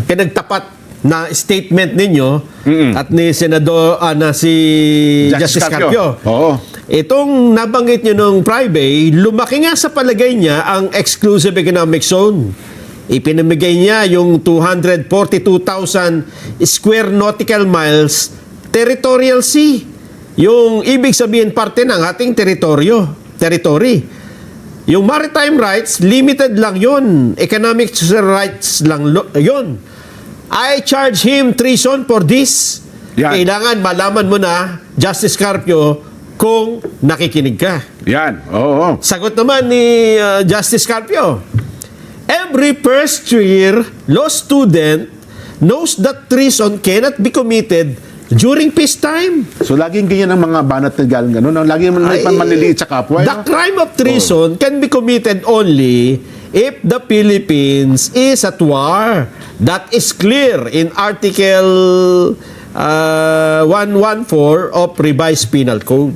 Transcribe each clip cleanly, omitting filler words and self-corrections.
pinagtapat na statement ninyo at ni Senador na si Justice Carpio. Oo. Itong nabanggit nyo nung Friday, lumaki nga sa palagay niya ang exclusive economic zone. Ipinamigay niya yung 242,000 square nautical miles territorial sea. Yung ibig sabihin parte ng ating territory. Yung maritime rights, limited lang yun. Economic rights lang yun. I charge him treason for this. Yan. Kailangan malaman mo na, Justice Carpio, kung nakikinig ka. Yan. Oo. Sagot naman ni Justice Carpio, every first year law student knows that treason cannot be committed during peacetime. So, laging ganyan ang mga banat na galing gano'n. Laging maliliit sa kapwa. The crime of treason can be committed only if the Philippines is at war. That is clear in Article 114 of Revised Penal Code.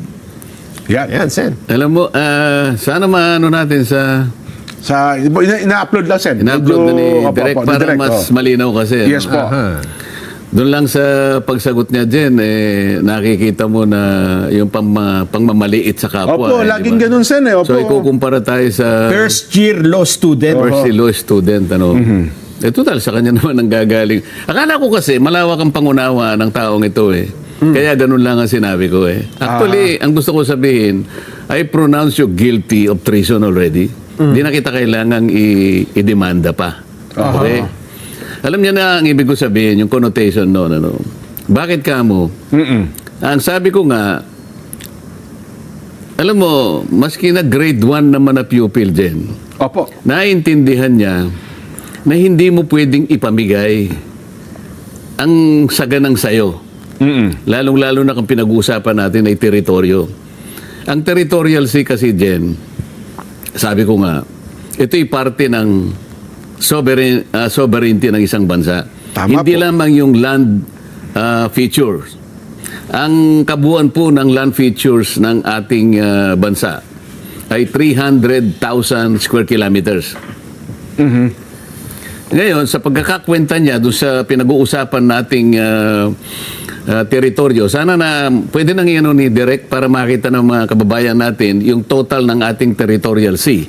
Yan. Ayan, Sen. Alam mo, sana maano natin sa Ina-upload lang, Sen. in-upload na ni Direk Opo, para Direk, mas oo. malinaw kasi. Yes po. Doon lang sa pagsagot niya dyan, nakikita mo na yung pangmamaliit sa kapwa. Opo, laging ganun, Sen. Opo. So, ikukumpara tayo sa First year law student. first law student. Ano? Total, sa kanya naman ang gagaling. Akala ko kasi, malawak ang pangunawa ng taong ito eh. Kaya ganun lang ang sinabi ko eh. Actually, ang gusto ko sabihin, I pronounce you guilty of treason already. Hindi na kita kailangang i-demanda pa. Okay? Alam niya na ang ibig ko sabihin, yung connotation noon. Ano? Bakit ka mo? Ang sabi ko nga, alam mo, maski na grade 1 naman na pupil dyan, Opo. naiintindihan niya na hindi mo pwedeng ipamigay ang saganang sayo. Lalong-lalo na kung pinag-uusapan natin ay teritoryo. Ang territorial sea kasi dyan, sabi ko nga, ito'y parte ng sovereignty ng isang bansa. Tama Hindi po. lamang yung land features. Ang kabuuan po ng land features ng ating bansa ay 300,000 square kilometers. Ngayon, sa pagkakakwenta niya doon sa pinag-uusapan nating teritoryo, sana na pwede nang iano ni Direk para makita ng mga kababayan natin yung total ng ating territorial sea.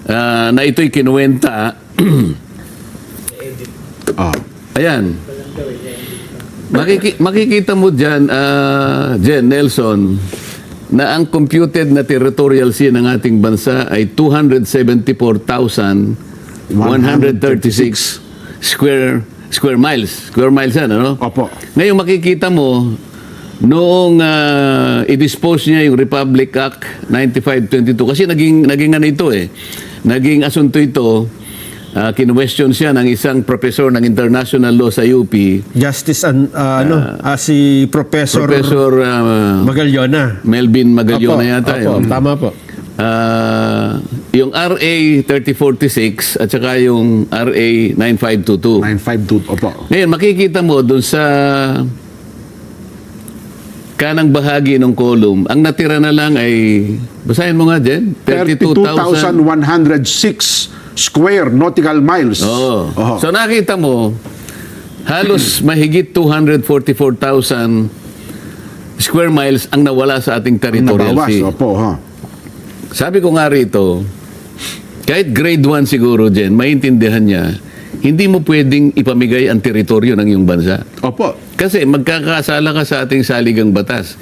Na ito'y kinuwenta. Ayan. Makikita mo dyan, Jen Nelson, na ang computed na territorial sea ng ating bansa ay 274,136 square miles. Square miles yan, ano? Opo. Ngayon makikita mo, noong i-dispose niya yung Republic Act 9522, kasi naging ano ito eh, naging asunto ito, kinwestiyon siya ng isang professor ng international law sa UP, Justice si Professor Magallona. Melvin Magallona yata. Opo, Yun. tama po. Yung RA 3046 at saka yung RA 9522. 952. Opo. Ngayon, makikita mo doon sa kanang bahagi ng column, ang natira na lang ay, basahin mo nga dyan, 32,106 square nautical miles. Oo. Oho. So nakita mo, halos mahigit 244,000 square miles ang nawala sa ating territorial Nabawas. sea. Opo, ha. Sabi ko nga rito, kahit grade 1 siguro dyan, maintindihan niya, hindi mo pwedeng ipamigay ang teritoryo ng iyong bansa. Opo. Kasi magkakasala ka sa ating saligang batas.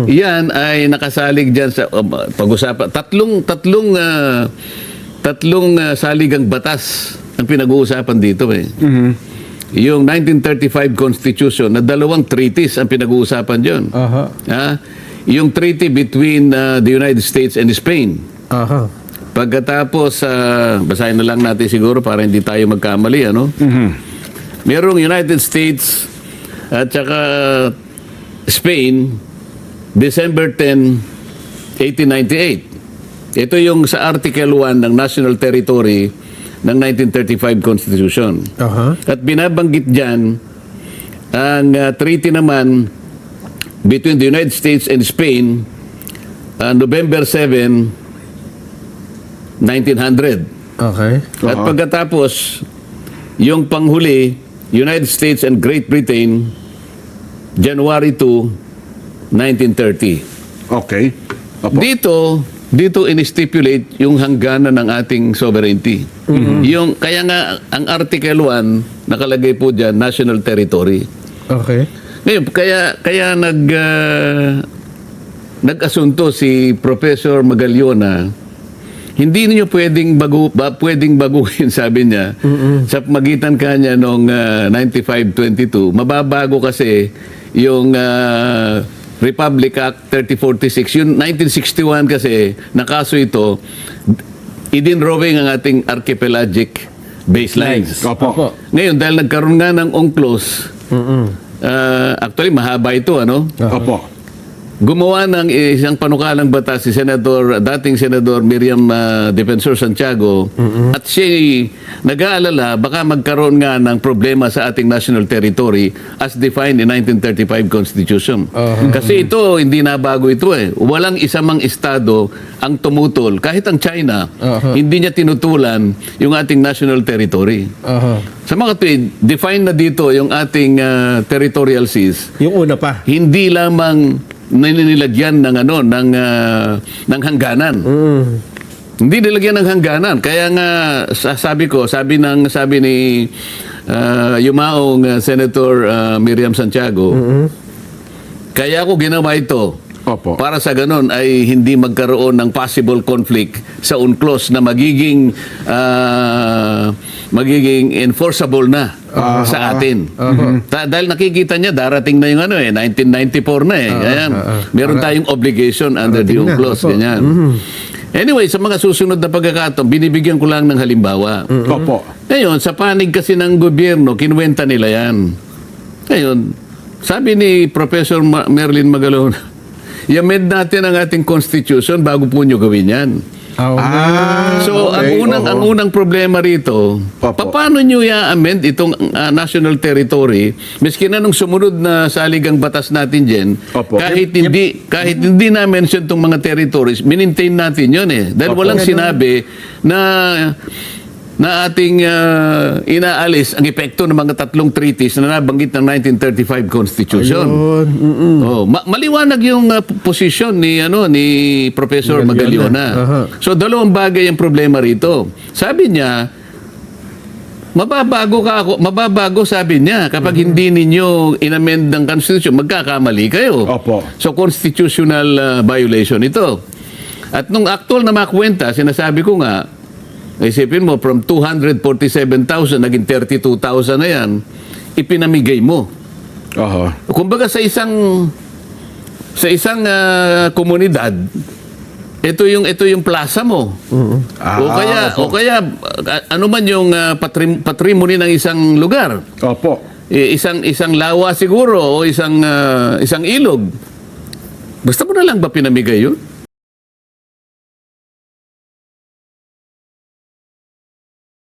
Yan ay nakasalig dyan sa pag-usapan. Tatlong saligang batas ang pinag-uusapan dito eh. Yung 1935 Constitution na 2 treaties ang pinag-uusapan dyan. Yung treaty between the United States and Spain. Pagkatapos, basahin na lang natin siguro para hindi tayo magkamali, ano? Merong United States at saka Spain, December 10, 1898. Ito yung sa Article 1 ng National Territory ng 1935 Constitution. At binabanggit dyan, ang treaty naman between the United States and Spain, November 7, 1900. Okay. At pagkatapos, Yung panghuli, United States and Great Britain, January 2, 1930. Okay. Opo. Dito in-stipulate yung hangganan ng ating sovereignty. Yung, kaya nga, ang Article 1, nakalagay po dyan, national territory. Okay. Ngayon, kaya nag-asunto si Professor Magallona, hindi niyo pwedeng baguhin, sabi niya, sa magitan kanya noong 95-22. Mababago kasi yung Republic Act 3046. Yung 1961 kasi, nakaso ito, idinrowing ang ating archipelagic baselines. Opo. Ngayon, dahil nagkaroon nga ng UNCLOS, actually, mahaba ito, ano? Opo. Gumawa ng isang panukalang batas si dating Senador Miriam Defensor Santiago, at siya nag-aalala baka magkaroon nga ng problema sa ating national territory as defined in 1935 Constitution. Kasi ito, hindi na bago ito eh. Walang isa mang estado ang tumutol, kahit ang China, hindi niya tinutulan yung ating national territory. Sa mga tweet, define na dito yung ating territorial seas. Yung una pa. Hindi lamang nilagyan ng ng hangganan. Hindi nilagyan ng hangganan. Kaya nga sabi ni yumaong Senator Miriam Santiago, kaya ako ginawa ito. Opo. Para sa ganun ay hindi magkaroon ng possible conflict sa UNCLOS na magiging enforceable na sa atin. Dahil nakikita niya darating na yung 1994 na eh. Ayan. Meron tayong obligation under the UNCLOS. Ganyan. Anyway, sa mga susunod na pagkakataon, binibigyan ko lang ng halimbawa. Opo. Ngayon, sa panig kasi ng gobyerno, kinuwenta nila yan. Ngayon, sabi ni Professor Merlin Magallona, i-amend natin ang ating constitution bago po nyo gawin yan. So, okay. ang unang problema rito, Opo. paano nyo i-amend itong national territory, miski na nung sumunod na saligang batas natin dyan, Opo. kahit hindi na-mention itong mga territories, minintain natin yun eh. Dahil Opo. walang sinabi na ating inaalis ang epekto ng mga tatlong treaties na nabanggit ng 1935 Constitution. Oh, maliwanag yung posisyon ni Professor Magallona. So dalawang bagay ang problema rito. Sabi niya, mababago sabi niya kapag hindi ninyo inamend ng Constitution, magkakamali kayo. Opo. So constitutional violation ito. At nung actual na makwenta, sinasabi ko nga, isipin mo, from 247,000, naging 32,000 na yan, ipinamigay mo. Kumbaga sa isang komunidad, ito yung plaza mo. O kaya ano man yung patrimony ng isang lugar. Opo. Isang lawa siguro o isang ilog. Basta mo na lang ba pinamigay yun?